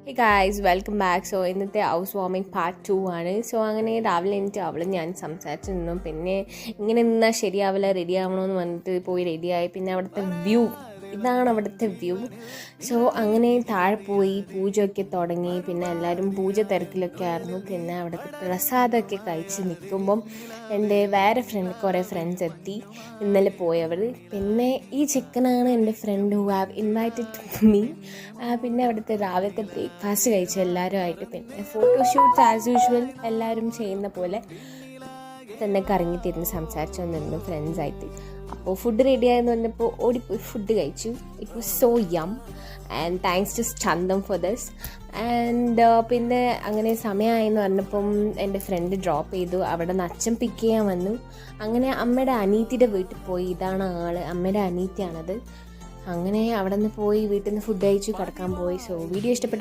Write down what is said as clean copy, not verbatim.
Hey guys welcome back. So ഇന്നത്തെ house വാമിങ് part 2 ആണ്. So അങ്ങനെ രാവിലെ എനിക്ക് അവളും ഞാൻ സംസാരിച്ച് നിന്നു. പിന്നെ ഇങ്ങനെ നിന്നാൽ ശരിയാവില്ല, റെഡി ആവണമെന്ന് പറഞ്ഞിട്ട് പോയി റെഡിയായി. പിന്നെ അവിടുത്തെ വ്യൂ, ഇതാണ് അവിടുത്തെ വ്യൂ. സോ അങ്ങനെ താഴെ പോയി പൂജയൊക്കെ തുടങ്ങി. പിന്നെ എല്ലാവരും പൂജ തിരക്കിലൊക്കെ ആയിരുന്നു. പിന്നെ അവിടുത്തെ പ്രസാദമൊക്കെ കഴിച്ച് നിൽക്കുമ്പം എൻ്റെ വേറെ കുറേ ഫ്രണ്ട്സ് എത്തി, ഇന്നലെ പോയവർ. പിന്നെ ഈ ചെക്കനാണ് എൻ്റെ front who have invited me. പിന്നെ അവിടുത്തെ രാവിലത്തെ ബ്രേക്ക്ഫാസ്റ്റ് കഴിച്ചു എല്ലാവരുമായിട്ട്. പിന്നെ ഫോട്ടോഷൂട്ട്സ് ആസ് യൂഷ്വൽ എല്ലാവരും ചെയ്യുന്ന പോലെ തന്നെ കറങ്ങി തിരിഞ്ഞ് സംസാരിച്ചു വന്നിരുന്നു ഫ്രണ്ട്സായിട്ട്. അപ്പോൾ ഫുഡ് റെഡി ആയെന്ന് പറഞ്ഞപ്പോൾ ഓടിപ്പോയി ഫുഡ് കഴിച്ചു. It was so yum and thanks to Chandam for this. And പിന്നെ അങ്ങനെ സമയമായെന്ന് പറഞ്ഞപ്പം എൻ്റെ ഫ്രണ്ട് ഡ്രോപ്പ് ചെയ്തു. അവിടെ നിന്ന് അച്ഛൻ പിക്ക് ചെയ്യാൻ വന്നു. അങ്ങനെ അമ്മയുടെ അനീത്തിയുടെ വീട്ടിൽ പോയി. ഇതാണ് ആൾ, അമ്മയുടെ അനീത്തിയാണത്. അങ്ങനെ അവിടെ നിന്ന് പോയി വീട്ടിൽ നിന്ന് ഫുഡ് കഴിച്ചു കിടക്കാൻ പോയി. സോ വീഡിയോ ഇഷ്ടപ്പെട്ട